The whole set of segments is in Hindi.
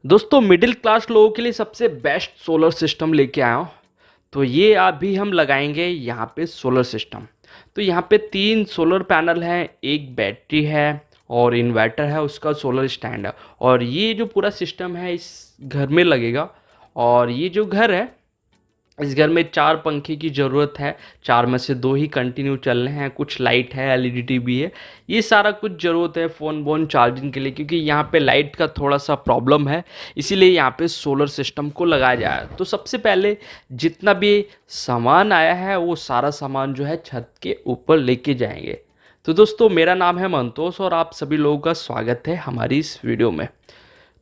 दोस्तों मिडिल क्लास लोगों के लिए सबसे बेस्ट सोलर सिस्टम लेके आया हूँ। तो ये अभी हम लगाएंगे यहाँ पे सोलर सिस्टम। तो यहाँ पे 3 सोलर पैनल हैं, एक बैटरी है और इन्वर्टर है, उसका सोलर स्टैंड है। और ये जो पूरा सिस्टम है इस घर में लगेगा। और ये जो घर है, इस घर में 4 पंखे की ज़रूरत है। 4 में से 2 ही कंटिन्यू चल रहे हैं, कुछ लाइट है, एलईडी टीवी है, ये सारा कुछ ज़रूरत है फ़ोन वोन चार्जिंग के लिए, क्योंकि यहाँ पे लाइट का थोड़ा सा प्रॉब्लम है। इसीलिए यहाँ पे सोलर सिस्टम को लगाया जाए। तो सबसे पहले जितना भी सामान आया है वो सारा सामान जो है छत के ऊपर लेके जाएंगे। तो दोस्तों मेरा नाम है मंतोष और आप सभी लोगों का स्वागत है हमारी इस वीडियो में।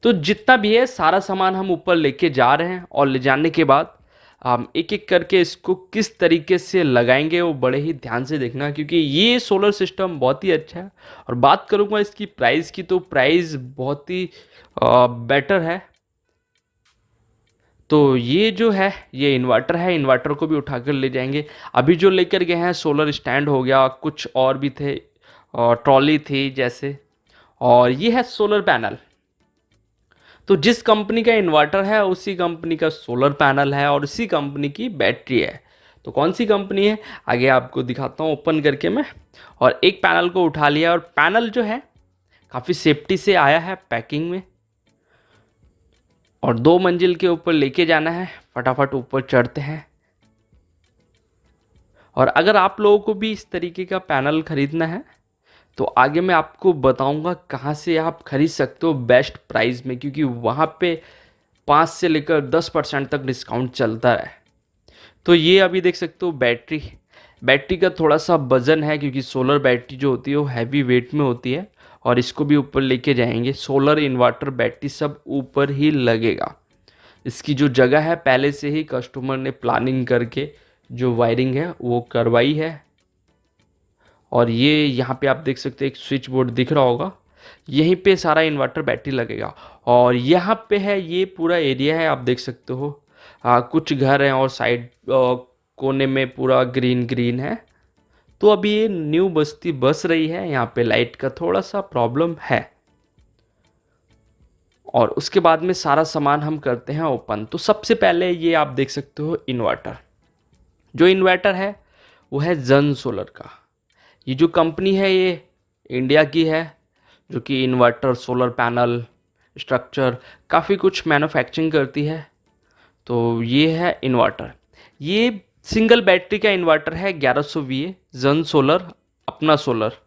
तो जितना भी है सारा सामान हम ऊपर लेके जा रहे हैं और ले जाने के बाद हम एक एक करके इसको किस तरीके से लगाएंगे वो बड़े ही ध्यान से देखना, क्योंकि ये सोलर सिस्टम बहुत ही अच्छा है। और बात करूँगा इसकी प्राइस की, तो प्राइस बहुत ही बेटर है। तो ये जो है ये इन्वर्टर है, इन्वर्टर को भी उठाकर ले जाएंगे। अभी जो लेकर गए हैं सोलर स्टैंड हो गया, कुछ और भी थे और ट्रॉली थी जैसे, और ये है सोलर पैनल। तो जिस कंपनी का इन्वर्टर है उसी कंपनी का सोलर पैनल है और उसी कंपनी की बैटरी है। तो कौन सी कंपनी है आगे आपको दिखाता हूँ ओपन करके मैं। और एक पैनल को उठा लिया और पैनल जो है काफ़ी सेफ्टी से आया है पैकिंग में। और 2 मंजिल के ऊपर लेके जाना है, फटाफट ऊपर चढ़ते हैं। और अगर आप लोगों को भी इस तरीके का पैनल खरीदना है तो आगे मैं आपको बताऊंगा कहाँ से आप खरीद सकते हो बेस्ट प्राइस में, क्योंकि वहाँ पे 5 से लेकर 10% तक डिस्काउंट चलता है। तो ये अभी देख सकते हो बैटरी। बैटरी का थोड़ा सा वजन है, क्योंकि सोलर बैटरी जो होती है वो हैवी वेट में होती है। और इसको भी ऊपर लेके जाएंगे। सोलर इन्वर्टर बैटरी सब ऊपर ही लगेगा। इसकी जो जगह है पहले से ही कस्टमर ने प्लानिंग करके जो वायरिंग है वो करवाई है। और ये यहाँ पे आप देख सकते हैं एक स्विच बोर्ड दिख रहा होगा, यहीं पे सारा इन्वर्टर बैटरी लगेगा। और यहाँ पे है ये पूरा एरिया है, आप देख सकते हो। कुछ घर हैं और साइड कोने में पूरा ग्रीन ग्रीन है। तो अभी ये न्यू बस्ती बस रही है, यहाँ पे लाइट का थोड़ा सा प्रॉब्लम है। और उसके बाद में सारा सामान हम करते हैं ओपन। तो सबसे पहले ये आप देख सकते हो इन्वर्टर। जो इन्वर्टर है वो है जन सोलर का। ये जो कंपनी है ये इंडिया की है, जो कि इन्वर्टर, सोलर पैनल, स्ट्रक्चर काफ़ी कुछ मैन्युफैक्चरिंग करती है। तो ये है इन्वर्टर। ये सिंगल बैटरी का इन्वर्टर है, 1100 VA जन सोलर, अपना सोलर।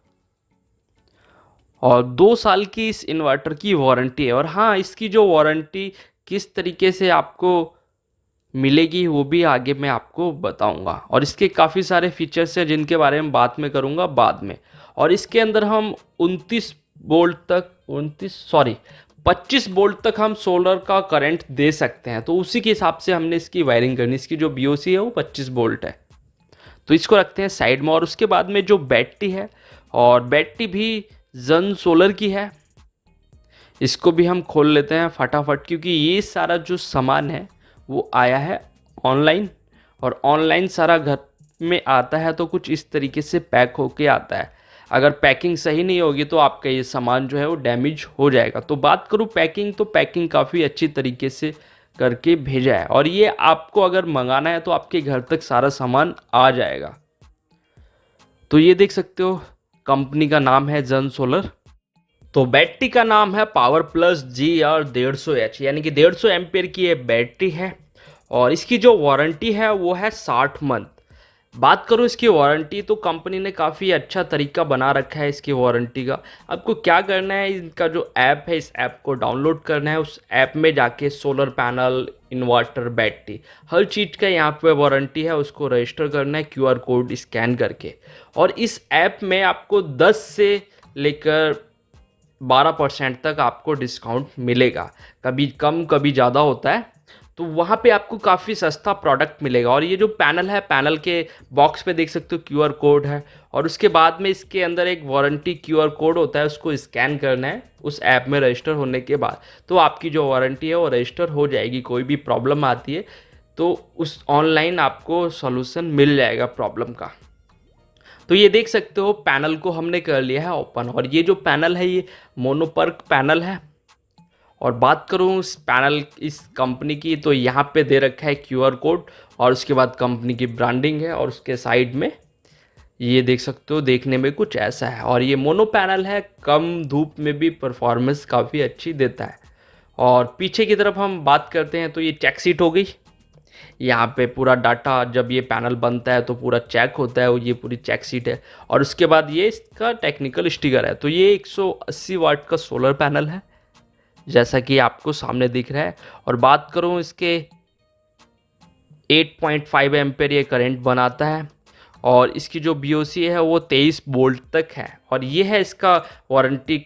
और 2 साल की इस इन्वर्टर की वारंटी है। और हाँ, इसकी जो वारंटी किस तरीके से आपको मिलेगी वो भी आगे मैं आपको बताऊंगा। और इसके काफ़ी सारे फीचर्स हैं जिनके बारे में बात में करूंगा बाद में। और इसके अंदर हम 29 वोल्ट तक 25 वोल्ट तक हम सोलर का करंट दे सकते हैं। तो उसी के हिसाब से हमने इसकी वायरिंग करनी। इसकी जो बीओसी है वो 25 वोल्ट है। तो इसको रखते हैं साइड में। और उसके बाद में जो बैटरी है, और बैटरी भी जन सोलर की है, इसको भी हम खोल लेते हैं फटाफट, क्योंकि ये सारा जो सामान है वो आया है ऑनलाइन। और ऑनलाइन सारा घर में आता है तो कुछ इस तरीके से पैक होके आता है। अगर पैकिंग सही नहीं होगी तो आपका ये सामान जो है वो डैमेज हो जाएगा। तो बात करूँ पैकिंग, तो पैकिंग काफ़ी अच्छी तरीके से करके भेजा है। और ये आपको अगर मंगाना है तो आपके घर तक सारा सामान आ जाएगा। तो ये देख सकते हो कंपनी का नाम है जन सोलर। तो बैटरी का नाम है पावर प्लस GR 150H, यानी कि 150 एम्पियर की ये बैटरी है। और इसकी जो वारंटी है वो है 60 मंथ। बात करूँ इसकी वारंटी, तो कंपनी ने काफ़ी अच्छा तरीका बना रखा है इसकी वारंटी का। आपको क्या करना है, इनका जो ऐप है इस ऐप को डाउनलोड करना है। उस ऐप में जाके सोलर पैनल, इन्वर्टर, बैटरी, हर चीज़ का यहाँ पे वारंटी है, उसको रजिस्टर करना है QR कोड स्कैन करके। और इस ऐप में आपको 10 से लेकर 12% तक आपको डिस्काउंट मिलेगा। कभी कम कभी ज़्यादा होता है। तो वहाँ पे आपको काफ़ी सस्ता प्रोडक्ट मिलेगा। और ये जो पैनल है, पैनल के बॉक्स पे देख सकते हो QR कोड है। और उसके बाद में इसके अंदर एक वारंटी QR कोड होता है, उसको स्कैन करना है उस ऐप में रजिस्टर होने के बाद। तो आपकी जो वारंटी है वो रजिस्टर हो जाएगी। कोई भी प्रॉब्लम आती है तो उस ऑनलाइन आपको सॉल्यूशन मिल जाएगा प्रॉब्लम का। तो ये देख सकते हो पैनल को हमने कर लिया है ओपन। और ये जो पैनल है ये मोनोपर्क पैनल है। और बात करूँ इस पैनल इस कंपनी की, तो यहाँ पे दे रखा है QR कोड और उसके बाद कंपनी की ब्रांडिंग है और उसके साइड में ये देख सकते हो, देखने में कुछ ऐसा है। और ये मोनो पैनल है, कम धूप में भी परफॉर्मेंस काफ़ी अच्छी देता है। और पीछे की तरफ हम बात करते हैं तो ये चेक सीट हो गई। यहाँ पे पूरा डाटा जब ये पैनल बनता है तो पूरा चेक होता है, ये पूरी चेक सीट है। और उसके बाद ये इसका टेक्निकल स्टिकर है। तो ये 180 वाट का सोलर पैनल है, जैसा कि आपको सामने दिख रहा है। और बात करूँ इसके 8.5 एम्पेयर ये करंट बनाता है और इसकी जो BOC है वो 23 वोल्ट तक है। और ये है इसका वारंटी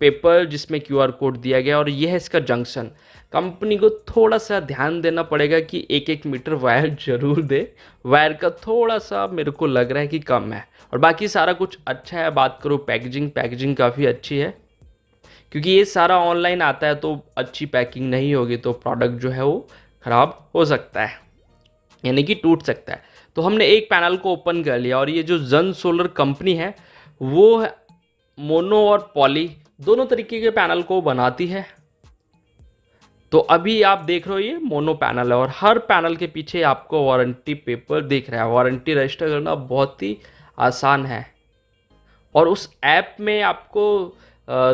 पेपर जिसमें QR कोड दिया गया और ये है इसका जंक्शन। कंपनी को थोड़ा सा ध्यान देना पड़ेगा कि 1-1 मीटर वायर जरूर दे। वायर का थोड़ा सा मेरे को लग रहा है कि कम है और बाकी सारा कुछ अच्छा है। बात करूँ पैकेजिंग काफ़ी अच्छी है, क्योंकि ये सारा ऑनलाइन आता है तो अच्छी पैकिंग नहीं होगी तो प्रोडक्ट जो है वो ख़राब हो सकता है, यानी कि टूट सकता है। तो हमने एक पैनल को ओपन कर लिया और ये जो जन सोलर कंपनी है वो मोनो और पॉली दोनों तरीके के पैनल को बनाती है। तो अभी आप देख रहे हो ये मोनो पैनल है और हर पैनल के पीछे आपको वारंटी पेपर दिख रहा है। वारंटी रजिस्टर करना बहुत ही आसान है और उस ऐप में आपको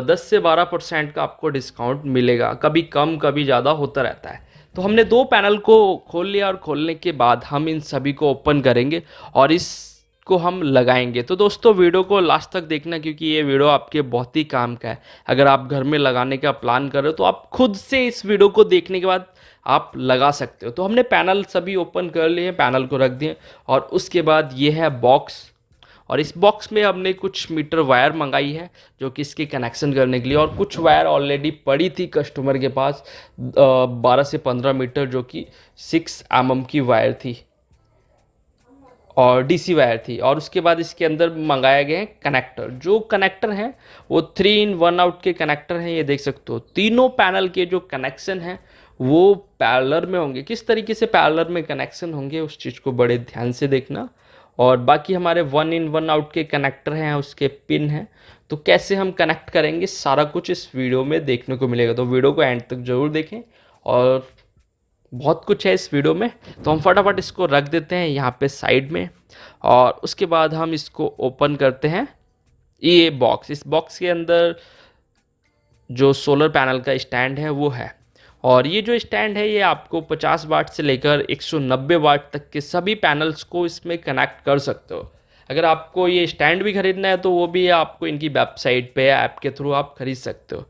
10 से 12% का आपको डिस्काउंट मिलेगा, कभी कम कभी ज़्यादा होता रहता है। तो हमने 2 पैनल को खोल लिया और खोलने के बाद हम इन सभी को ओपन करेंगे और इसको हम लगाएंगे। तो दोस्तों वीडियो को लास्ट तक देखना, क्योंकि ये वीडियो आपके बहुत ही काम का है। अगर आप घर में लगाने का प्लान कर रहे हो तो आप खुद से इस वीडियो को देखने के बाद आप लगा सकते हो। तो हमने पैनल सभी ओपन कर लिए, पैनल को रख दिए और उसके बाद ये है बॉक्स और इस बॉक्स में हमने कुछ मीटर वायर मंगाई है जो कि इसके कनेक्शन करने के लिए, और कुछ वायर ऑलरेडी पड़ी थी कस्टमर के पास 12 से 15 मीटर जो कि 6 mm की वायर थी और DC वायर थी। और उसके बाद इसके अंदर मंगाए गए हैं कनेक्टर। जो कनेक्टर हैं वो 3-in-1 आउट के कनेक्टर हैं, ये देख सकते हो। तीनों पैनल के जो कनेक्शन हैं वो पैरेलल में होंगे। किस तरीके से पैरेलल में कनेक्शन होंगे उस चीज़ को बड़े ध्यान से देखना। और बाकी हमारे 1-in-1 आउट के कनेक्टर हैं, उसके पिन हैं। तो कैसे हम कनेक्ट करेंगे सारा कुछ इस वीडियो में देखने को मिलेगा, तो वीडियो को एंड तक ज़रूर देखें और बहुत कुछ है इस वीडियो में। तो हम फटाफट इसको रख देते हैं यहाँ पे साइड में और उसके बाद हम इसको ओपन करते हैं। ये बॉक्स, इस बॉक्स के अंदर जो सोलर पैनल का स्टैंड है वो है और ये जो स्टैंड है ये आपको 50 वाट से लेकर 190 वाट तक के सभी पैनल्स को इसमें कनेक्ट कर सकते हो। अगर आपको ये स्टैंड भी खरीदना है तो वो भी आपको इनकी वेबसाइट पे ऐप के थ्रू आप खरीद सकते हो,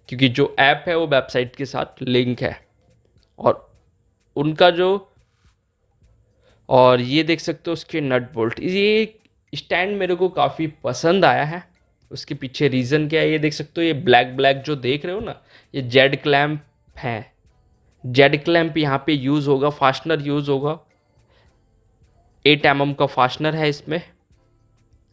क्योंकि जो ऐप है वो वेबसाइट के साथ लिंक है। और उनका जो, और ये देख सकते हो उसके नट बोल्ट। ये स्टैंड मेरे को काफ़ी पसंद आया है। उसके पीछे रीज़न क्या है ये देख सकते हो। ये ब्लैक ब्लैक जो देख रहे हो ना, ये जेड क्लैम्प है। जेड क्लैम्प यहाँ पे यूज़ होगा, फास्टनर यूज़ होगा। 8 mm का फास्टनर है इसमें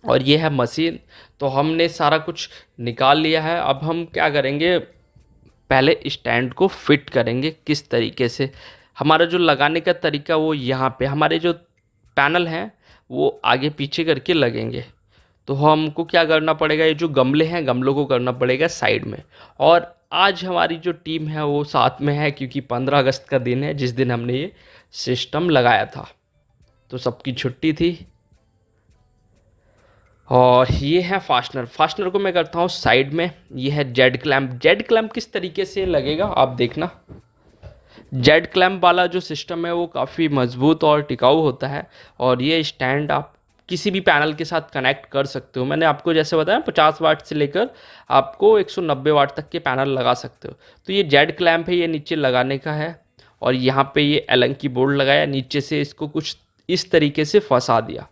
और ये है मशीन। तो हमने सारा कुछ निकाल लिया है। अब हम क्या करेंगे, पहले स्टैंड को फिट करेंगे किस तरीके से। हमारा जो लगाने का तरीका वो यहाँ पे, हमारे जो पैनल हैं वो आगे पीछे करके लगेंगे। तो हमको क्या करना पड़ेगा, ये जो गमले हैं गमलों को करना पड़ेगा साइड में। और आज हमारी जो टीम है वो साथ में है, क्योंकि 15 अगस्त का दिन है जिस दिन हमने ये सिस्टम लगाया था, तो सबकी छुट्टी थी। और ये है फास्टनर को मैं करता हूँ साइड में। ये है जेड क्लैम्प किस तरीके से लगेगा आप देखना। जेड क्लैम्प वाला जो सिस्टम है वो काफ़ी मजबूत और टिकाऊ होता है और ये स्टैंड आप किसी भी पैनल के साथ कनेक्ट कर सकते हो। मैंने आपको जैसे बताया 50 वाट से लेकर आपको 190 वाट तक के पैनल लगा सकते हो। तो ये जेड क्लैम्प है, ये नीचे लगाने का है और यहाँ पे ये एलन की बोर्ड लगाया, नीचे से इसको कुछ इस तरीके से फंसा दिया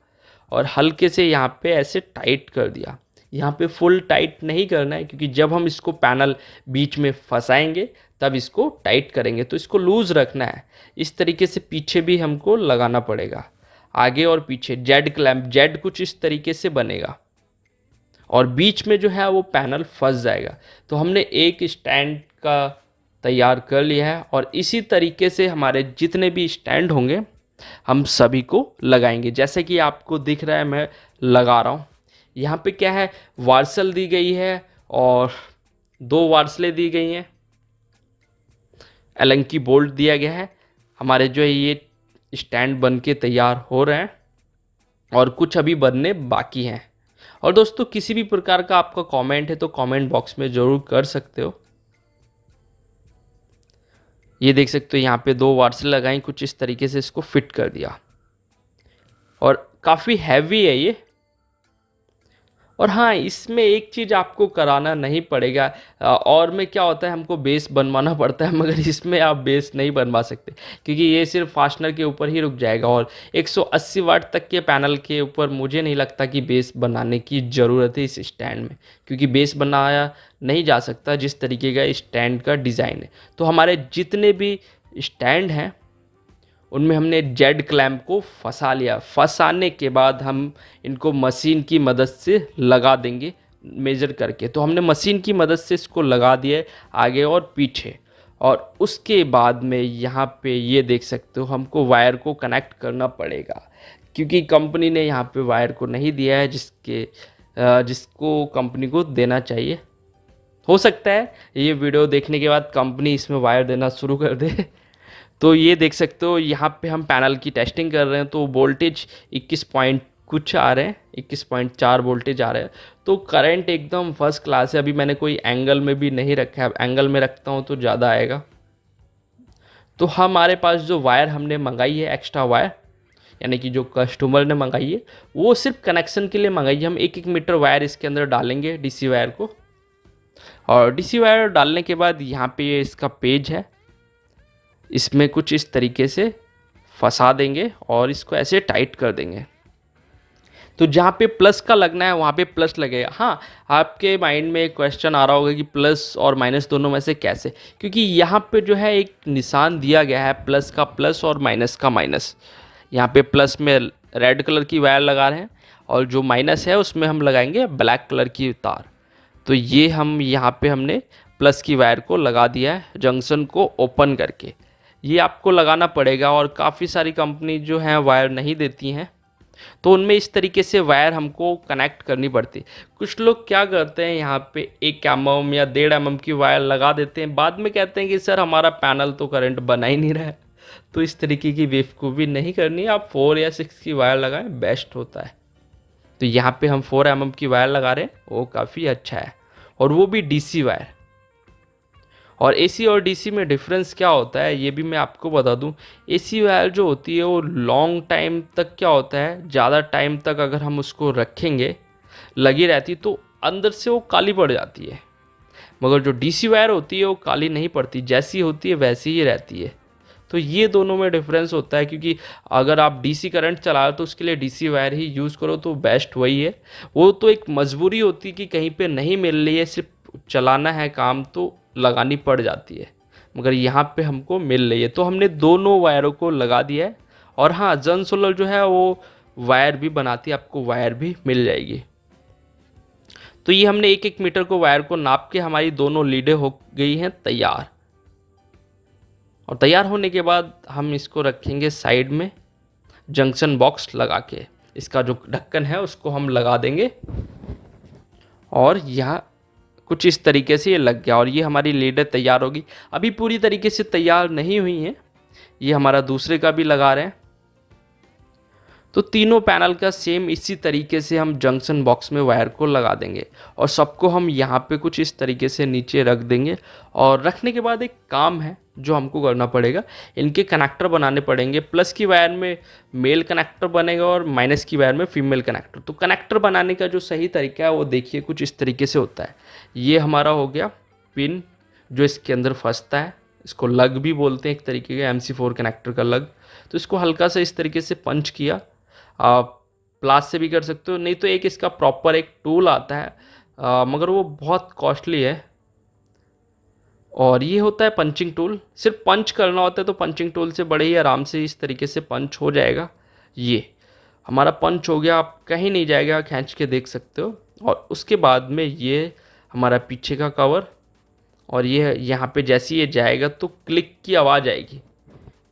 और हल्के से यहाँ पे ऐसे टाइट कर दिया। यहाँ पे फुल टाइट नहीं करना है, क्योंकि जब हम इसको पैनल बीच में फंसाएंगे तब इसको टाइट करेंगे, तो इसको लूज़ रखना है। इस तरीके से पीछे भी हमको लगाना पड़ेगा, आगे और पीछे। जेड कुछ इस तरीके से बनेगा और बीच में जो है वो पैनल फंस जाएगा। तो हमने एक स्टैंड का तैयार कर लिया है और इसी तरीके से हमारे जितने भी स्टैंड होंगे हम सभी को लगाएंगे। जैसे कि आपको दिख रहा है मैं लगा रहा हूँ। यहाँ पे क्या है, वार्सल दी गई है और 2 वार्सलें दी गई हैं एलन की बोल्ट दिया गया है। हमारे जो है ये स्टैंड बन के तैयार हो रहे हैं और कुछ अभी बनने बाकी हैं। और दोस्तों किसी भी प्रकार का आपका कमेंट है तो कमेंट बॉक्स में ज़रूर कर सकते हो। ये देख सकते हो यहाँ पे 2 वार्स लगाई, कुछ इस तरीके से इसको फिट कर दिया और काफ़ी हैवी है ये। और हाँ, इसमें एक चीज़ आपको कराना नहीं पड़ेगा। और में क्या होता है, हमको बेस बनवाना पड़ता है, मगर इसमें आप बेस नहीं बनवा सकते क्योंकि ये सिर्फ फास्टनर के ऊपर ही रुक जाएगा। और 180 वाट तक के पैनल के ऊपर मुझे नहीं लगता कि बेस बनाने की ज़रूरत है इस स्टैंड में, क्योंकि बेस बनाया नहीं जा सकता जिस तरीके का स्टैंड का डिज़ाइन है। तो हमारे जितने भी स्टैंड हैं उनमें हमने जेड क्लैंप को फंसा लिया। फंसाने के बाद हम इनको मशीन की मदद से लगा देंगे मेजर करके। तो हमने मशीन की मदद से इसको लगा दिया आगे और पीछे। और उसके बाद में यहाँ पे ये देख सकते हो हमको वायर को कनेक्ट करना पड़ेगा, क्योंकि कंपनी ने यहाँ पे वायर को नहीं दिया है जिसको कंपनी को देना चाहिए। हो सकता है ये वीडियो देखने के बाद कंपनी इसमें वायर देना शुरू कर दे। तो ये देख सकते हो यहाँ पे हम पैनल की टेस्टिंग कर रहे हैं, तो वोल्टेज 21 पॉइंट कुछ आ रहे हैं, 21.4 वोल्टेज आ रहे हैं। तो करंट एकदम फर्स्ट क्लास है। अभी मैंने कोई एंगल में भी नहीं रखा है, एंगल में रखता हूँ तो ज़्यादा आएगा। तो हमारे पास जो वायर हमने मंगाई है, एक्स्ट्रा वायर, यानी कि जो कस्टमर ने मंगाई है, वो सिर्फ कनेक्शन के लिए मंगाई है। हम 1-1 मीटर वायर इसके अंदर डालेंगे, डीसी वायर को। और डीसी वायर डालने के बाद यहाँ पे ये इसका पेज है, इसमें कुछ इस तरीके से फंसा देंगे और इसको ऐसे टाइट कर देंगे। तो जहाँ पे प्लस का लगना है वहाँ पे प्लस लगेगा। हाँ, आपके माइंड में एक क्वेश्चन आ रहा होगा कि प्लस और माइनस दोनों में से कैसे, क्योंकि यहाँ पे जो है एक निशान दिया गया है, प्लस का प्लस और माइनस का माइनस। यहाँ पे प्लस में रेड कलर की वायर लगा रहे हैं और जो माइनस है उसमें हम लगाएंगे ब्लैक कलर की तार। तो ये हम यहाँ पे हमने प्लस की वायर को लगा दिया है जंक्शन को ओपन करके। ये आपको लगाना पड़ेगा और काफ़ी सारी कंपनी जो हैं वायर नहीं देती हैं, तो उनमें इस तरीके से वायर हमको कनेक्ट करनी पड़ती है। कुछ लोग क्या करते हैं, यहाँ पे 1 mm या 1.5 mm की वायर लगा देते हैं, बाद में कहते हैं कि सर हमारा पैनल तो करंट बना ही नहीं रहा है। तो इस तरीके की बेवकूफ़ी नहीं करनी है, आप 4 या 6 की वायर लगाएं, बेस्ट होता है। तो यहाँ पे हम 4 mm की वायर लगा रहे हैं, वो काफ़ी अच्छा है, और वो भी डीसी वायर। और एसी और डीसी में डिफरेंस क्या होता है ये भी मैं आपको बता दूं। एसी वायर जो होती है वो लॉन्ग टाइम तक क्या होता है, ज़्यादा टाइम तक अगर हम उसको रखेंगे लगी रहती तो अंदर से वो काली पड़ जाती है, मगर जो डीसी वायर होती है वो काली नहीं पड़ती, जैसी होती है वैसी ही रहती है। तो ये दोनों में डिफरेंस होता है, क्योंकि अगर आप डीसी करंट चला रहे हो तो उसके लिए डीसी वायर ही यूज़ करो तो बेस्ट वही है। वो तो एक मजबूरी होती है कि कहीं पे नहीं मिल रही है, सिर्फ चलाना है काम, तो लगानी पड़ जाती है, मगर यहाँ पे हमको मिल रही है। तो हमने दोनों वायरों को लगा दिया है। और हाँ, जन सोलर जो है वो वायर भी बनाती है, आपको वायर भी मिल जाएगी। तो ये हमने 1-1 मीटर को वायर को नाप के हमारी दोनों लीडें हो गई हैं तैयार। और तैयार होने के बाद हम इसको रखेंगे साइड में जंक्शन बॉक्स लगा के। इसका जो ढक्कन है उसको हम लगा देंगे और यहाँ कुछ इस तरीके से ये लग गया और ये हमारी लीडें तैयार होगी। अभी पूरी तरीके से तैयार नहीं हुई हैं, ये हमारा दूसरे का भी लगा रहे हैं। तो तीनों पैनल का सेम इसी तरीके से हम जंक्शन बॉक्स में वायर को लगा देंगे और सबको हम यहाँ पे कुछ इस तरीके से नीचे रख देंगे। और रखने के बाद एक काम है जो हमको करना पड़ेगा, इनके कनेक्टर बनाने पड़ेंगे। प्लस की वायर में मेल कनेक्टर बनेगा और माइनस की वायर में फीमेल कनेक्टर। तो कनेक्टर बनाने का जो सही तरीका है वो देखिए कुछ इस तरीके से होता है। ये हमारा हो गया पिन जो इसके अंदर फंसता है, इसको लग भी बोलते हैं एक तरीके का, MC4 कनेक्टर का लग। तो इसको हल्का सा इस तरीके से पंच किया, आप प्लास से भी कर सकते हो, नहीं तो एक इसका प्रॉपर एक टूल आता है, मगर वो बहुत कॉस्टली है। और ये होता है पंचिंग टूल, सिर्फ पंच करना होता है, तो पंचिंग टूल से बड़े ही आराम से इस तरीके से पंच हो जाएगा। ये हमारा पंच हो गया, आप कहीं नहीं जाएगा, खींच के देख सकते हो। और उसके बाद में ये हमारा पीछे का कवर, और ये यहाँ पे जैसे ये जाएगा तो क्लिक की आवाज़ आएगी।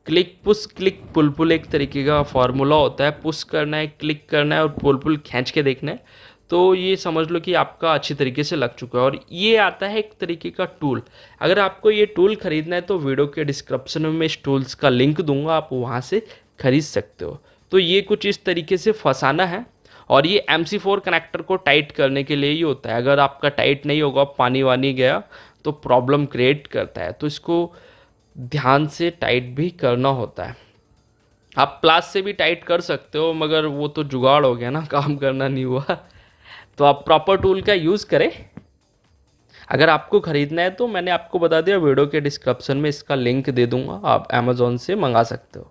क्लिक पुश क्लिक पुल पुल एक तरीके का फार्मूला होता है, पुश करना है, क्लिक करना है और पुल पुल खींच के देखना है। तो ये समझ लो कि आपका अच्छी तरीके से लग चुका है। और ये आता है एक तरीके का टूल। अगर आपको ये टूल खरीदना है तो वीडियो के डिस्क्रिप्शन में मैं इस टूल्स का लिंक दूंगा, आप वहाँ से खरीद सकते हो। तो ये कुछ इस तरीके से फंसाना है। और ये MC4 कनेक्टर को टाइट करने के लिए ही होता है। अगर आपका टाइट नहीं होगा, पानी वानी गया तो प्रॉब्लम क्रिएट करता है। तो इसको ध्यान से टाइट भी करना होता है। आप प्लास से भी टाइट कर सकते हो, मगर वो तो जुगाड़ हो गया ना, काम करना नहीं हुआ। तो आप प्रॉपर टूल का यूज़ करें। अगर आपको ख़रीदना है तो मैंने आपको बता दिया, वीडियो के डिस्क्रिप्शन में इसका लिंक दे दूंगा, आप अमेज़ॉन से मंगा सकते हो।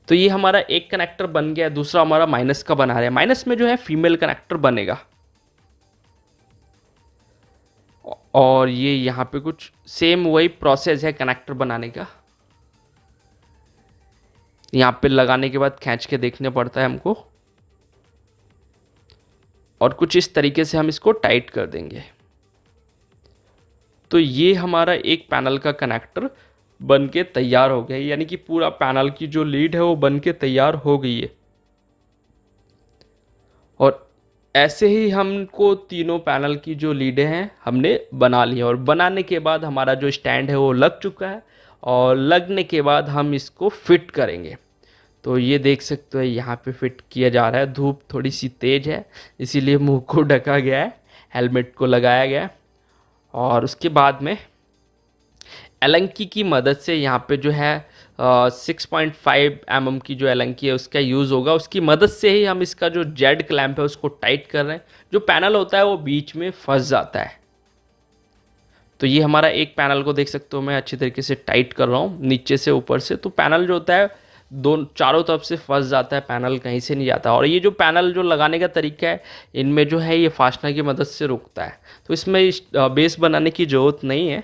तो ये हमारा एक कनेक्टर बन गया। दूसरा हमारा माइनस का बना रहे हैं। माइनस में जो है फीमेल कनेक्टर बनेगा। और ये यहाँ पे कुछ सेम वही प्रोसेस है कनेक्टर बनाने का। यहाँ पे लगाने के बाद खींच के देखने पड़ता है हमको, और कुछ इस तरीके से हम इसको टाइट कर देंगे। तो ये हमारा एक पैनल का कनेक्टर बन के तैयार हो गया, यानी कि पूरा पैनल की जो लीड है वो बन के तैयार हो गई है। और ऐसे ही हमको तीनों पैनल की जो लीडें हैं हमने बना ली हैं। और बनाने के बाद हमारा जो स्टैंड है वो लग चुका है। और लगने के बाद हम इसको फिट करेंगे। तो ये देख सकते हो यहाँ पे फिट किया जा रहा है। धूप थोड़ी सी तेज़ है, इसीलिए मुंह को ढका गया है, हेलमेट को लगाया गया है। और उसके बाद में एलंकी की मदद से यहाँ पे जो है 6.5 mm की जो एलंकी है उसका यूज़ होगा। उसकी मदद से ही हम इसका जो जेड क्लैंप है उसको टाइट कर रहे हैं। जो पैनल होता है वो बीच में फंस जाता है। तो ये हमारा एक पैनल को देख सकते हो, मैं अच्छी तरीके से टाइट कर रहा हूँ नीचे से ऊपर से। तो पैनल जो होता है दोनों चारों तरफ से फंस जाता है, पैनल कहीं से नहीं जाता। और ये जो पैनल जो लगाने का तरीका है, इनमें जो है ये फास्टनर की मदद से रुकता है। तो इसमें बेस बनाने की ज़रूरत नहीं है।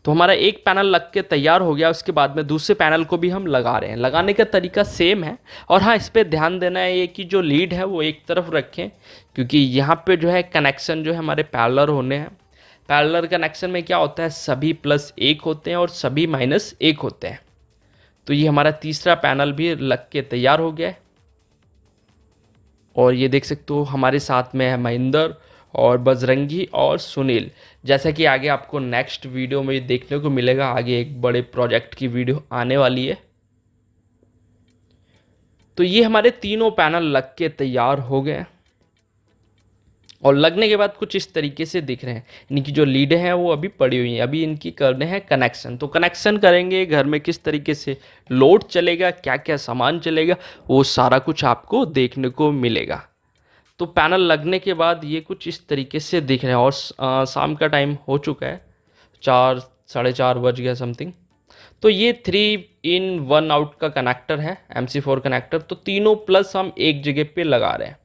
तो हमारा एक पैनल लग के तैयार हो गया। उसके बाद में दूसरे पैनल को भी हम लगा रहे हैं। लगाने का तरीका सेम है। और हाँ, इस पर ध्यान देना है ये कि जो लीड है वो एक तरफ रखें, क्योंकि यहाँ पे जो है कनेक्शन जो है हमारे पैरेलल होने हैं। पैरेलल कनेक्शन में क्या होता है, सभी +1 होते हैं और सभी -1 होते हैं। तो ये हमारा तीसरा पैनल भी लग के तैयार हो गया है। और ये देख सकते हो हमारे साथ में है महेंद्र और बजरंगी और सुनील। जैसा कि आगे आपको नेक्स्ट वीडियो में देखने को मिलेगा, आगे एक बड़े प्रोजेक्ट की वीडियो आने वाली है। तो ये हमारे तीनों पैनल लग के तैयार हो गए और लगने के बाद कुछ इस तरीके से दिख रहे हैं। इनकी जो लीडें हैं वो अभी पड़ी हुई हैं, अभी इनकी करने हैं कनेक्शन। तो कनेक्शन करेंगे, घर में किस तरीके से लोड चलेगा, क्या क्या सामान चलेगा, वो सारा कुछ आपको देखने को मिलेगा। तो पैनल लगने के बाद ये कुछ इस तरीके से दिख रहे हैं। और शाम का टाइम हो चुका है, 4 साढ़े 4 बज गया समथिंग। तो ये 3 in 1 out का कनेक्टर है, MC4 कनेक्टर। तो तीनों प्लस हम एक जगह पे लगा रहे हैं।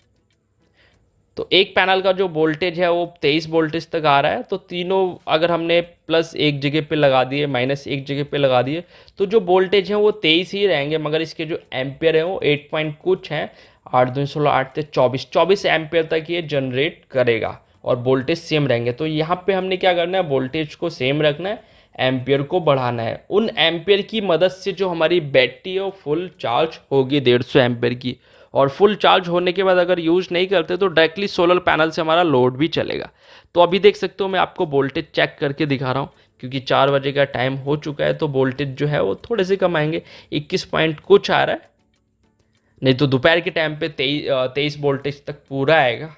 तो एक पैनल का जो वोल्टेज है वो 23 वोल्टेज तक आ रहा है। तो तीनों अगर हमने प्लस एक जगह पे लगा दिए, माइनस एक जगह पे लगा दिए, तो जो वोल्टेज है वो 23 ही रहेंगे। मगर इसके जो एम्पियर है वो 8 पॉइंट कुछ है, 8 2 16 8 से 24 एम्पियर तक ये जनरेट करेगा। और वोल्टेज सेम रहेंगे। तो यहाँ पे हमने क्या करना है, वोल्टेज को सेम रखना है, एम्पियर को बढ़ाना है। उन एम्पियर की मदद से जो हमारी बैटरी है वो फुल चार्ज होगी 150 एम्पियर की। और फुल चार्ज होने के बाद अगर यूज़ नहीं करते तो डायरेक्टली सोलर पैनल से हमारा लोड भी चलेगा। तो अभी देख सकते हो मैं आपको वोल्टेज चेक करके दिखा रहा हूँ, क्योंकि 4 बजे का टाइम हो चुका है। तो वोल्टेज जो है वो थोड़े से कम आएंगे, 21 पॉइंट कुछ आ रहा है। नहीं तो दोपहर के टाइम पे 23 वोल्टेज तक पूरा आएगा।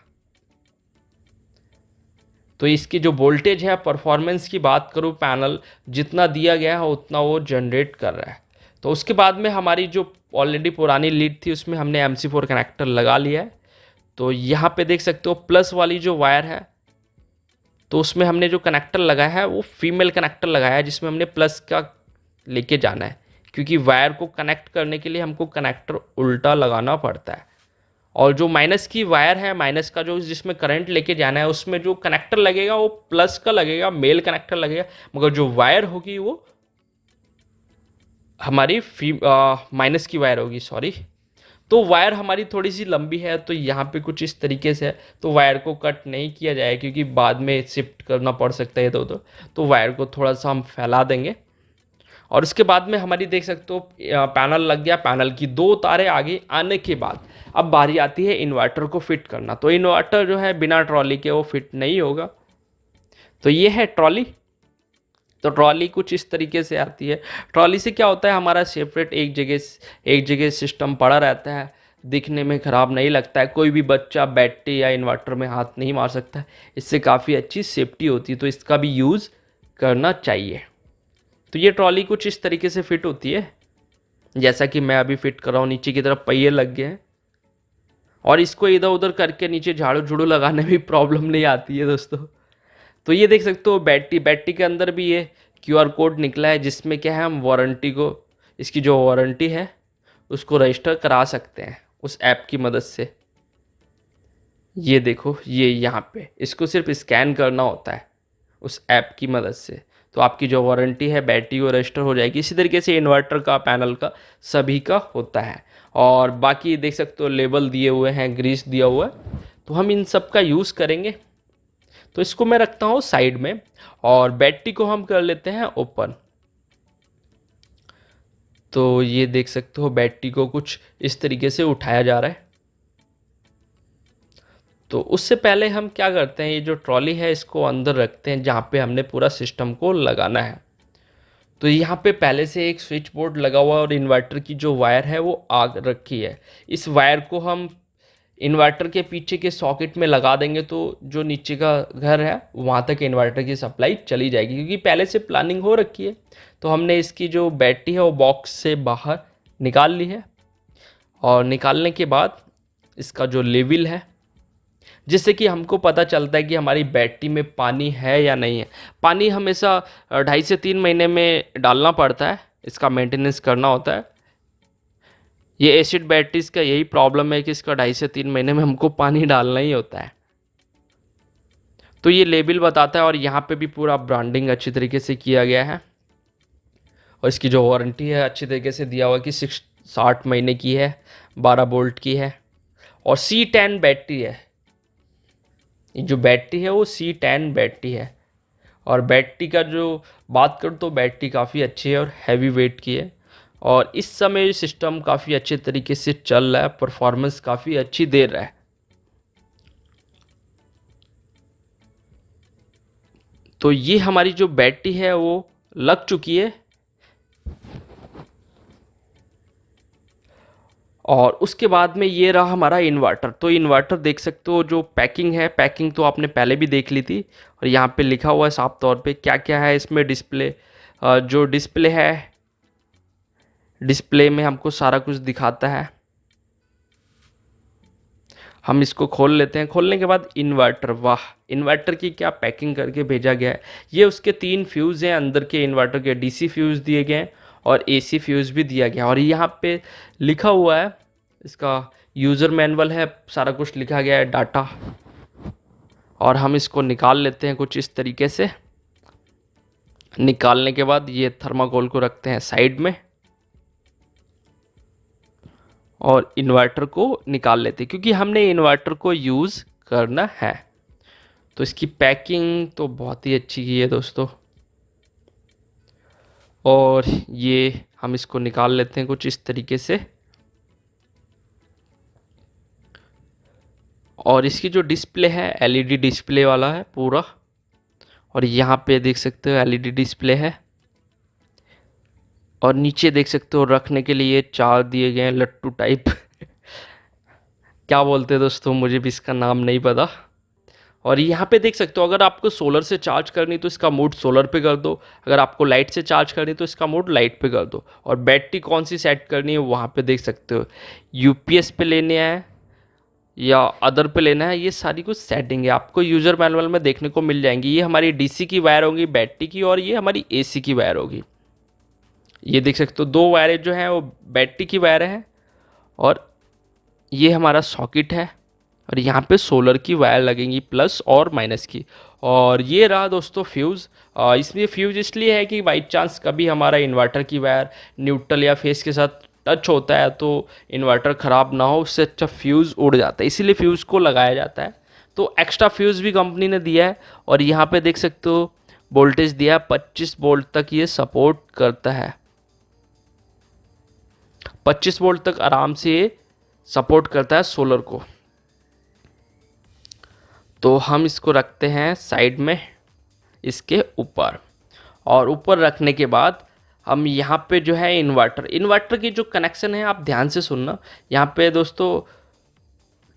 तो इसकी जो वोल्टेज है, परफॉर्मेंस की बात करूँ, पैनल जितना दिया गया है उतना वो जनरेट कर रहा है। तो उसके बाद में हमारी जो ऑलरेडी पुरानी लीड थी उसमें हमने MC4 कनेक्टर लगा लिया है। तो यहाँ पे देख सकते हो प्लस वाली जो वायर है, तो उसमें हमने जो कनेक्टर लगाया है वो फीमेल कनेक्टर लगाया है, जिसमें हमने प्लस का लेके जाना है। क्योंकि वायर को कनेक्ट करने के लिए हमको कनेक्टर उल्टा लगाना पड़ता है। और जो माइनस की वायर है, माइनस का जो जिसमें करंट लेके जाना है, उसमें जो कनेक्टर लगेगा वो प्लस का लगेगा, मेल कनेक्टर लगेगा। मगर जो वायर होगी वो हमारी माइनस की वायर होगी, सॉरी। तो वायर हमारी थोड़ी सी लंबी है, तो यहाँ पे कुछ इस तरीके से है। तो वायर को कट नहीं किया जाए, क्योंकि बाद में शिफ्ट करना पड़ सकता है इधर उधर। तो वायर को थोड़ा सा हम फैला देंगे। और उसके बाद में हमारी देख सकते हो पैनल लग गया। पैनल की 2 तारें आगे आने के बाद अब बारी आती है इन्वर्टर को फिट करना। तो इन्वर्टर जो है बिना ट्रॉली के वो फिट नहीं होगा। तो ये है ट्रॉली। तो ट्रॉली कुछ इस तरीके से आती है। ट्रॉली से क्या होता है, हमारा सेपरेट एक जगह सिस्टम पड़ा रहता है, दिखने में ख़राब नहीं लगता है, कोई भी बच्चा बैटरी या इन्वर्टर में हाथ नहीं मार सकता है। इससे काफ़ी अच्छी सेफ्टी होती है, तो इसका भी यूज़ करना चाहिए। तो ये ट्रॉली कुछ इस तरीके से फिट होती है, जैसा कि मैं अभी फिट कर रहा हूँ। नीचे की तरफ पहिए लग गए हैं और इसको इधर उधर करके नीचे झाड़ू झूड़ू लगाने में प्रॉब्लम नहीं आती है दोस्तों। तो ये देख सकते हो बैटरी के अंदर भी ये क्यूआर कोड निकला है, जिसमें क्या है हम वारंटी को, इसकी जो वारंटी है उसको रजिस्टर करा सकते हैं उस ऐप की मदद से। ये देखो, ये यहाँ पे इसको सिर्फ स्कैन करना होता है उस ऐप की मदद से, तो आपकी जो वारंटी है बैटरी वो रजिस्टर हो जाएगी। इसी तरीके से इन्वर्टर का, पैनल का, सभी का होता है। और बाकी देख सकते हो लेबल दिए हुए हैं, ग्रीस दिया हुआ है, तो हम इन सब का यूज़ करेंगे। तो इसको मैं रखता हूँ साइड में और बैटरी को हम कर लेते हैं ओपन। तो ये देख सकते हो बैटरी को कुछ इस तरीके से उठाया जा रहा है। तो उससे पहले हम क्या करते हैं, ये जो ट्रॉली है इसको अंदर रखते हैं जहाँ पे हमने पूरा सिस्टम को लगाना है। तो यहाँ पे पहले से एक स्विच बोर्ड लगा हुआ है और इन्वर्टर की जो वायर है वो आग रखी है। इस वायर को हम इन्वर्टर के पीछे के सॉकेट में लगा देंगे, तो जो नीचे का घर है वहाँ तक इन्वर्टर की सप्लाई चली जाएगी, क्योंकि पहले से प्लानिंग हो रखी है। तो हमने इसकी जो बैटरी है वो बॉक्स से बाहर निकाल ली है, और निकालने के बाद इसका जो लेवल है, जिससे कि हमको पता चलता है कि हमारी बैटरी में पानी है या नहीं है। पानी हमेशा 2.5 से 3 महीने में डालना पड़ता है, इसका मेंटेनेंस करना होता है। ये एसिड बैटरीज का यही प्रॉब्लम है कि इसका 2.5 से 3 महीने में हमको पानी डालना ही होता है। तो ये लेबल बताता है, और यहाँ पे भी पूरा ब्रांडिंग अच्छी तरीके से किया गया है, और इसकी जो वारंटी है अच्छी तरीके से दिया हुआ कि 60 महीने की है, 12 वोल्ट की है, और C10 बैटरी है। ये जो बैटरी है वो C10 बैटरी है। और बैटरी का जो बात करूँ तो बैटरी काफ़ी अच्छी है और हैवी वेट की है, और इस समय सिस्टम काफ़ी अच्छे तरीके से चल रहा है, परफॉर्मेंस काफ़ी अच्छी दे रहा है। तो ये हमारी जो बैटरी है वो लग चुकी है, और उसके बाद में ये रहा हमारा इन्वर्टर। तो इन्वर्टर देख सकते हो, जो पैकिंग है, पैकिंग तो आपने पहले भी देख ली थी, और यहाँ पे लिखा हुआ है साफ तौर पे क्या क्या है इसमें। डिस्प्ले, जो डिस्प्ले है, डिस्प्ले में हमको सारा कुछ दिखाता है। हम इसको खोल लेते हैं। खोलने के बाद इन्वर्टर, वाह, इन्वर्टर की क्या पैकिंग करके भेजा गया है। ये उसके 3 फ्यूज़ हैं अंदर के इन्वर्टर के, DC फ्यूज़ दिए गए हैं और AC फ्यूज़ भी दिया गया। और यहाँ पे लिखा हुआ है, इसका यूज़र मैनुअल है, सारा कुछ लिखा गया है, डाटा। और हम इसको निकाल लेते हैं कुछ इस तरीके से। निकालने के बाद ये थर्माकोल को रखते हैं साइड में, और इन्वर्टर को निकाल लेते हैं, क्योंकि हमने इन्वर्टर को यूज़ करना है। तो इसकी पैकिंग तो बहुत ही अच्छी की है दोस्तों। और ये हम इसको निकाल लेते हैं कुछ इस तरीके से। और इसकी जो डिस्प्ले है LED डिस्प्ले वाला है पूरा, और यहाँ पे देख सकते हो LED डिस्प्ले है। और नीचे देख सकते हो रखने के लिए 4 दिए गए हैं लट्टू टाइप क्या बोलते हैं दोस्तों, मुझे भी इसका नाम नहीं पता। और यहाँ पे देख सकते हो, अगर आपको सोलर से चार्ज करनी तो इसका मोड सोलर पे कर दो, अगर आपको लाइट से चार्ज करनी तो इसका मोड लाइट पे कर दो। और बैटरी कौन सी सेट करनी है वहाँ पे देख सकते हो, UPS पे लेने हैं या अदर पे लेना है, ये सारी कुछ सेटिंग है, आपको यूज़र मैनुअल में देखने को मिल जाएंगी। ये हमारी DC की वायर होगी बैटरी की, और ये हमारी AC की वायर होगी। ये देख सकते हो 2 वायरें जो हैं वो बैटरी की वायर है, और ये हमारा सॉकेट है, और यहाँ पे सोलर की वायर लगेंगी प्लस और माइनस की। और ये रहा दोस्तों फ्यूज़। इसमें फ्यूज़ इसलिए है कि बाई चांस कभी हमारा इन्वर्टर की वायर न्यूट्रल या फेस के साथ टच होता है तो इन्वर्टर ख़राब ना हो, उससे अच्छा फ्यूज़ उड़ जाता है, इसीलिए फ्यूज़ को लगाया जाता है। तो एक्स्ट्रा फ्यूज़ भी कंपनी ने दिया है, और यहाँ पे देख सकते हो वोल्टेज दिया है 25 वोल्ट तक ये सपोर्ट करता है। 25 वोल्ट तक आराम से ये सपोर्ट करता है सोलर को। तो हम इसको रखते हैं साइड में इसके ऊपर, और ऊपर रखने के बाद हम यहाँ पे जो है इन्वर्टर की जो कनेक्शन है आप ध्यान से सुनना। यहाँ पे दोस्तों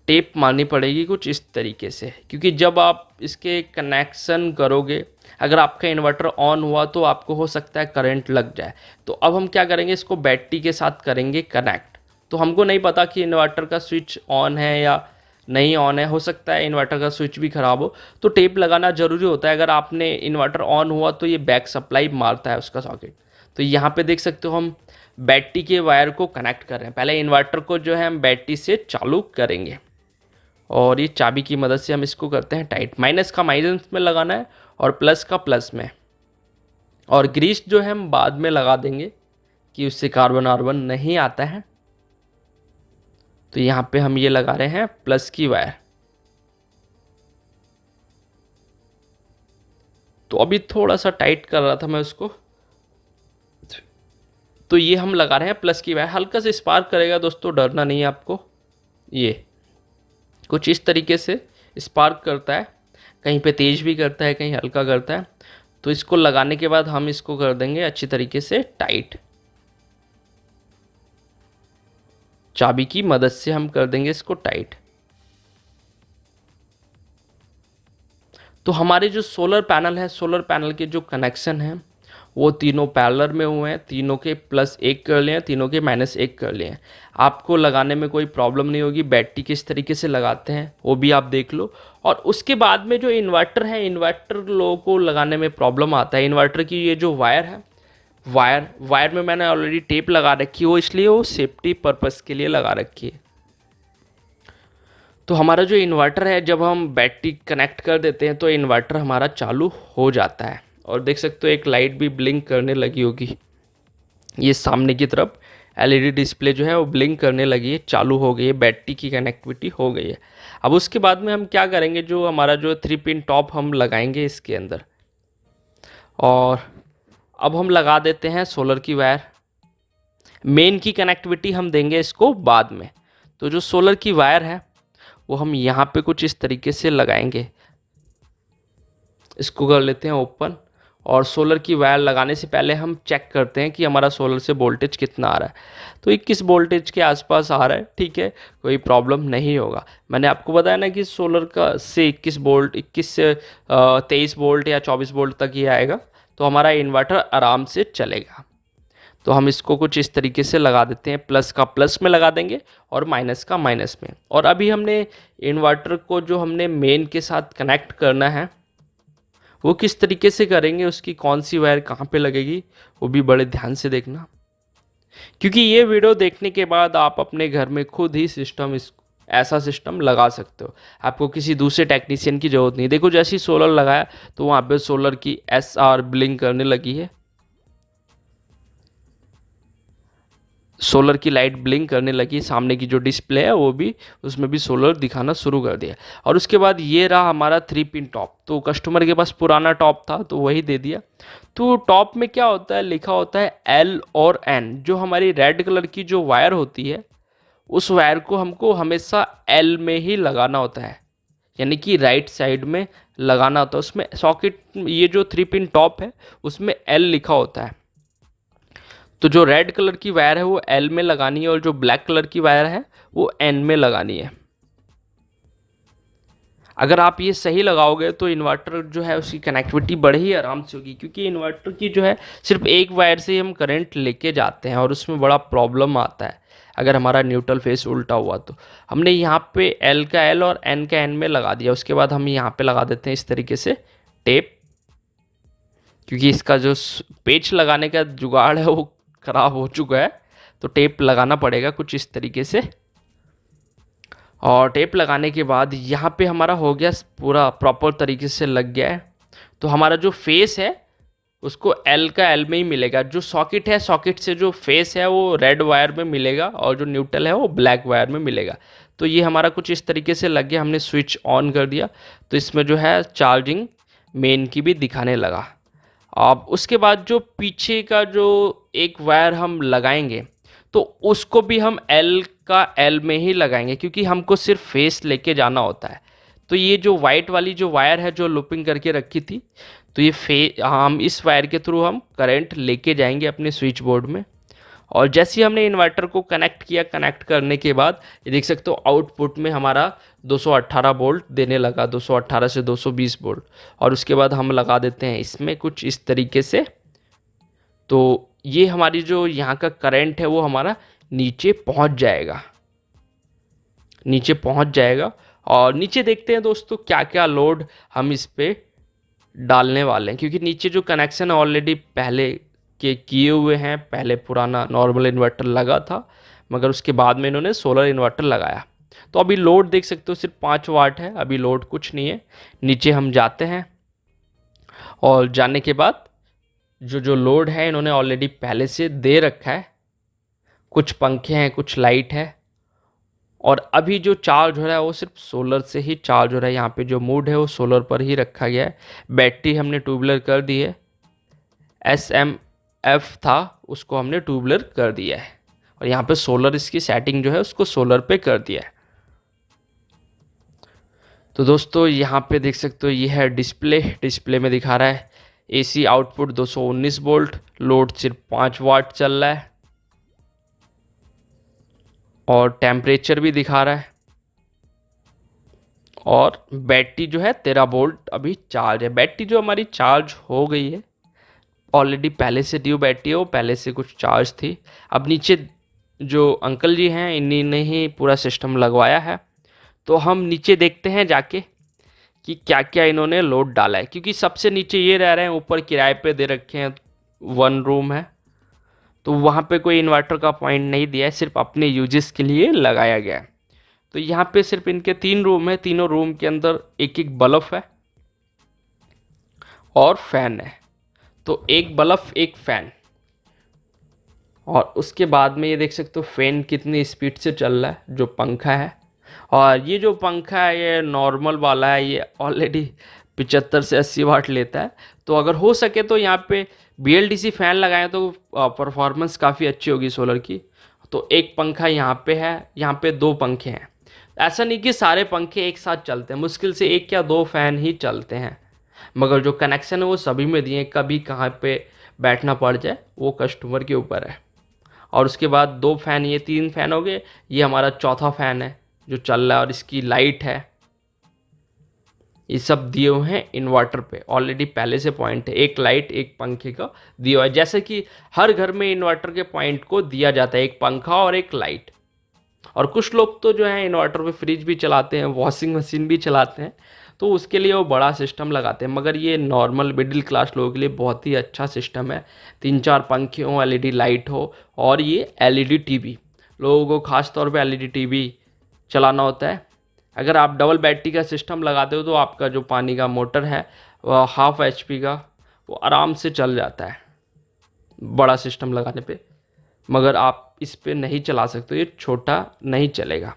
टेप मारनी पड़ेगी कुछ इस तरीके से, क्योंकि जब आप इसके कनेक्शन करोगे, अगर आपका इन्वर्टर ऑन हुआ तो आपको हो सकता है करंट लग जाए। तो अब हम क्या करेंगे, इसको बैटरी के साथ करेंगे कनेक्ट। तो हमको नहीं पता कि इन्वर्टर का स्विच ऑन है या नहीं ऑन है, हो सकता है इन्वर्टर का स्विच भी ख़राब हो, तो टेप लगाना ज़रूरी होता है। अगर आपने इन्वर्टर ऑन हुआ तो ये बैक सप्लाई मारता है उसका सॉकेट। तो यहाँ पे देख सकते हो हम बैटरी के वायर को कनेक्ट कर रहे हैं। पहले इन्वर्टर को जो है हम बैटरी से चालू करेंगे, और ये चाबी की मदद से हम इसको करते हैं टाइट। माइनस का माइनस में लगाना है और प्लस का प्लस में, और ग्रीस जो है हम बाद में लगा देंगे कि उससे कार्बन आर्बन नहीं आता है। तो यहाँ पे हम ये लगा रहे हैं प्लस की वायर। तो अभी थोड़ा सा टाइट कर रहा था मैं उसको। तो ये हम लगा रहे हैं प्लस की वायर, हल्का से स्पार्क करेगा दोस्तों, डरना नहीं है आपको। ये कुछ इस तरीके से स्पार्क करता है, कहीं पे तेज भी करता है, कहीं हल्का करता है। तो इसको लगाने के बाद हम इसको कर देंगे अच्छी तरीके से टाइट। चाबी की मदद से हम कर देंगे इसको टाइट। तो हमारे जो सोलर पैनल है, सोलर पैनल के जो कनेक्शन हैं वो तीनों पैरेलल में हुए हैं। तीनों के +1 कर लिए हैं, तीनों के -1 कर लिए हैं। आपको लगाने में कोई प्रॉब्लम नहीं होगी। बैटरी किस तरीके से लगाते हैं वो भी आप देख लो। और उसके बाद में जो इन्वर्टर है, इन्वर्टर लोगों को लगाने में प्रॉब्लम आता है। इन्वर्टर की ये जो वायर है, वायर में मैंने ऑलरेडी टेप लगा रखी है, वो इसलिए वो सेफ्टी पर्पस के लिए लगा रखी है। तो हमारा जो इन्वर्टर है, जब हम बैटरी कनेक्ट कर देते हैं तो इन्वर्टर हमारा चालू हो जाता है। और देख सकते हो एक लाइट भी ब्लिंक करने लगी होगी, ये सामने की तरफ एलईडी डिस्प्ले जो है वो ब्लिंक करने लगी है, चालू हो गई है, बैटरी की कनेक्टिविटी हो गई है। अब उसके बाद में हम क्या करेंगे, जो हमारा जो 3 पिन टॉप हम लगाएंगे इसके अंदर, और अब हम लगा देते हैं सोलर की वायर। मेन की कनेक्टिविटी हम देंगे इसको बाद में। तो जो सोलर की वायर है वो हम यहाँ पे कुछ इस तरीके से लगाएंगे। इसको कर लेते हैं ओपन, और सोलर की वायर लगाने से पहले हम चेक करते हैं कि हमारा सोलर से वोल्टेज कितना आ रहा है। तो 21 वोल्टेज के आसपास आ रहा है, ठीक है, कोई प्रॉब्लम नहीं होगा। मैंने आपको बताया ना कि सोलर का से 21 से 23 वोल्ट या 24 वोल्ट तक ही आएगा, तो हमारा इन्वर्टर आराम से चलेगा। तो हम इसको कुछ इस तरीके से लगा देते हैं, प्लस का प्लस में लगा देंगे और माइनस का माइनस में। और अभी हमने इन्वर्टर को जो हमने मेन के साथ कनेक्ट करना है वो किस तरीके से करेंगे, उसकी कौन सी वायर कहाँ पे लगेगी, वो भी बड़े ध्यान से देखना, क्योंकि ये वीडियो देखने के बाद आप अपने घर में खुद ही ऐसा सिस्टम लगा सकते हो। आपको किसी दूसरे टेक्नीशियन की ज़रूरत नहीं। देखो जैसे ही सोलर लगाया तो वहाँ पे सोलर की SR ब्लिंक करने लगी है, सोलर की लाइट ब्लिंक करने लगी। सामने की जो डिस्प्ले है वो भी, उसमें भी सोलर दिखाना शुरू कर दिया। और उसके बाद ये रहा हमारा 3 पिन टॉप। तो कस्टमर के पास पुराना टॉप था तो वही दे दिया। तो टॉप में क्या होता है, लिखा होता है L और N। जो हमारी रेड कलर की जो वायर होती है उस वायर को हमको हमेशा L में ही लगाना होता है, यानी कि राइट साइड में लगाना होता है। उसमें सॉकेट, ये जो 3 पिन टॉप है उसमें L लिखा होता है। तो जो रेड कलर की वायर है वो L में लगानी है, और जो ब्लैक कलर की वायर है वो N में लगानी है। अगर आप ये सही लगाओगे तो इन्वर्टर जो है उसकी कनेक्टिविटी बड़े ही आराम से होगी, क्योंकि इन्वर्टर की जो है सिर्फ एक वायर से ही हम करंट लेके जाते हैं, और उसमें बड़ा प्रॉब्लम आता है अगर हमारा न्यूट्रल फेस उल्टा हुआ। तो हमने यहाँ पे L का L और N का N में लगा दिया। उसके बाद हम यहाँ पे लगा देते हैं इस तरीके से टेप, क्योंकि इसका जो पेच लगाने का जुगाड़ है वो ख़राब हो चुका है, तो टेप लगाना पड़ेगा कुछ इस तरीके से। और टेप लगाने के बाद यहाँ पे हमारा हो गया पूरा प्रॉपर तरीके से लग गया है। तो हमारा जो फेस है उसको L का L में ही मिलेगा। जो सॉकेट है, सॉकेट से जो फेस है वो रेड वायर में मिलेगा, और जो न्यूट्रल है वो ब्लैक वायर में मिलेगा। तो ये हमारा कुछ इस तरीके से लग गया। हमने स्विच ऑन कर दिया तो इसमें जो है चार्जिंग मेन की भी दिखाने लगा। अब उसके बाद जो पीछे का जो एक वायर हम लगाएंगे, तो उसको भी हम एल में ही लगाएंगे, क्योंकि हमको सिर्फ फेस लेके जाना होता है। तो ये जो वाइट वाली जो वायर है जो लूपिंग करके रखी थी, तो ये हम इस वायर के थ्रू हम करंट लेके जाएंगे अपने स्विच बोर्ड में। और जैसे ही हमने इन्वर्टर को कनेक्ट किया, कनेक्ट करने के बाद ये देख सकते हो आउटपुट में हमारा 218 वोल्ट देने लगा, 218 से 220 वोल्ट। और उसके बाद हम लगा देते हैं इसमें कुछ इस तरीके से। तो ये हमारी जो यहाँ का करंट है वो हमारा नीचे पहुँच जाएगा, नीचे पहुँच जाएगा। और नीचे देखते हैं दोस्तों क्या क्या लोड हम इस पर डालने वाले हैं, क्योंकि नीचे जो कनेक्शन ऑलरेडी पहले के किए हुए हैं। पहले पुराना नॉर्मल इन्वर्टर लगा था, मगर उसके बाद में इन्होंने सोलर इन्वर्टर लगाया। तो अभी लोड देख सकते हो सिर्फ 5 वाट है, अभी लोड कुछ नहीं है। नीचे हम जाते हैं और जाने के बाद जो लोड है इन्होंने ऑलरेडी पहले से दे रखा है। कुछ पंखे हैं, कुछ लाइट है, और अभी जो चार्ज हो रहा है वो सिर्फ सोलर से ही चार्ज हो रहा है। यहाँ पे जो मूड है वो सोलर पर ही रखा गया है। बैटरी हमने ट्यूबलर कर दी है, SMF था उसको हमने ट्यूबलर कर दिया है। और यहाँ पे सोलर इसकी सेटिंग जो है उसको सोलर पे कर दिया है। तो दोस्तों यहाँ पे देख सकते हो ये है डिस्प्ले में दिखा रहा है AC आउटपुट 219 वोल्ट, लोड सिर्फ 5 वाट चल रहा है, और टेम्परेचर भी दिखा रहा है। और बैटरी जो है 13 वोल्ट अभी चार्ज है। बैटरी जो हमारी चार्ज हो गई है, ऑलरेडी पहले से ड्यू बैटरी है, वो पहले से कुछ चार्ज थी। अब नीचे जो अंकल जी हैं इन्हीं ने ही पूरा सिस्टम लगवाया है। तो हम नीचे देखते हैं जाके कि क्या क्या इन्होंने लोड डाला है, क्योंकि सबसे नीचे ये रह रहे हैं, ऊपर किराए पे दे रखे हैं, 1 रूम है, तो वहाँ पे कोई इन्वर्टर का पॉइंट नहीं दिया है, सिर्फ अपने यूजेस के लिए लगाया गया है। तो यहाँ पे सिर्फ इनके 3 रूम है, तीनों रूम के अंदर एक एक बल्ब है और फैन है। तो एक बल्ब एक फैन, और उसके बाद में ये देख सकते हो फैन कितनी स्पीड से चल रहा है, जो पंखा है। और ये जो पंखा है ये नॉर्मल वाला है, ये ऑलरेडी 75 से 80 वाट लेता है। तो अगर हो सके तो यहाँ पे BLDC फ़ैन लगाएं तो परफॉर्मेंस काफ़ी अच्छी होगी सोलर की। तो एक पंखा यहाँ पे है, यहाँ पे 2 पंखे हैं। ऐसा नहीं कि सारे पंखे एक साथ चलते हैं, मुश्किल से 1 या 2 फ़ैन ही चलते हैं, मगर जो कनेक्शन है वो सभी में दिए। कभी कहाँ पे बैठना पड़ जाए वो कस्टमर के ऊपर है। और उसके बाद 2 फ़ैन, ये 3 फ़ैन हो गए, ये हमारा चौथा फ़ैन है जो चल रहा है। और इसकी लाइट है, ये सब दिए हुए हैं इन्वर्टर पे, ऑलरेडी पहले से पॉइंट है। एक लाइट एक पंखे का दिया हुआ है, जैसे कि हर घर में इन्वर्टर के पॉइंट को दिया जाता है, एक पंखा और एक लाइट। और कुछ लोग तो जो है इन्वर्टर पे फ्रिज भी चलाते हैं, वॉशिंग मशीन भी चलाते हैं, तो उसके लिए वो बड़ा सिस्टम लगाते हैं। मगर ये नॉर्मल मिडिल क्लास लोगों के लिए बहुत ही अच्छा सिस्टम है। 3-4 पंखे हो, LED लाइट हो, और ये LED टीवी, लोगों को खास तौर पे LED टीवी चलाना होता है। अगर आप डबल बैटरी का सिस्टम लगाते हो तो आपका जो पानी का मोटर है वह 1/2 HP का, वो आराम से चल जाता है बड़ा सिस्टम लगाने पे। मगर आप इस पे नहीं चला सकते, ये छोटा नहीं चलेगा।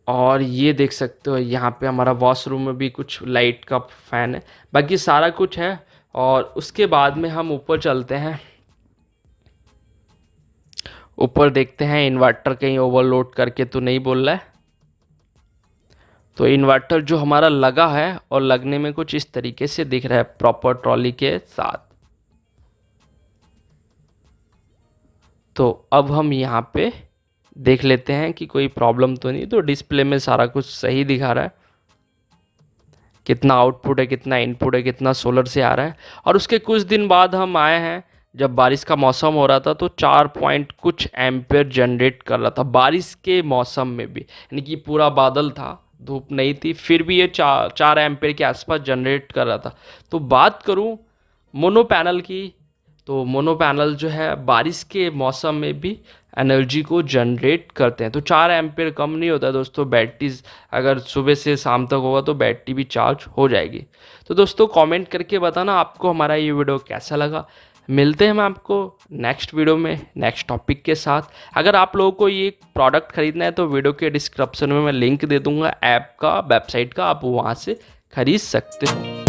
और ये देख सकते हो यहाँ पे हमारा वॉशरूम में भी कुछ लाइट का फैन है, बाकी सारा कुछ है। और उसके बाद में हम ऊपर चलते हैं, ऊपर देखते हैं इन्वर्टर कहीं ओवरलोड करके तो नहीं बोल रहा है। तो इन्वर्टर जो हमारा लगा है और लगने में कुछ इस तरीके से दिख रहा है, प्रॉपर ट्रॉली के साथ। तो अब हम यहाँ पे देख लेते हैं कि कोई प्रॉब्लम तो नहीं। तो डिस्प्ले में सारा कुछ सही दिखा रहा है, कितना आउटपुट है, कितना इनपुट है, कितना सोलर से आ रहा है। और उसके कुछ दिन बाद हम आए हैं, जब बारिश का मौसम हो रहा था, तो 4 पॉइंट कुछ एम्पेयर जनरेट कर रहा था बारिश के मौसम में भी, यानी कि पूरा बादल था, धूप नहीं थी, फिर भी ये 4 एम्पेयर के आसपास जनरेट कर रहा था। तो बात करूं मोनो पैनल की, तो मोनो पैनल जो है बारिश के मौसम में भी एनर्जी को जनरेट करते हैं। तो 4 एम्पेयर कम नहीं होता दोस्तों। बैटरीज अगर सुबह से शाम तक होगा तो बैटरी भी चार्ज हो जाएगी। तो दोस्तों कमेंट करके बताना आपको हमारा ये वीडियो कैसा लगा। मिलते हैं हम आपको नेक्स्ट वीडियो में नेक्स्ट टॉपिक के साथ। अगर आप लोगों को ये प्रोडक्ट खरीदना है तो वीडियो के डिस्क्रिप्शन में मैं लिंक दे दूंगा ऐप का, वेबसाइट का, आप वहाँ से खरीद सकते हो।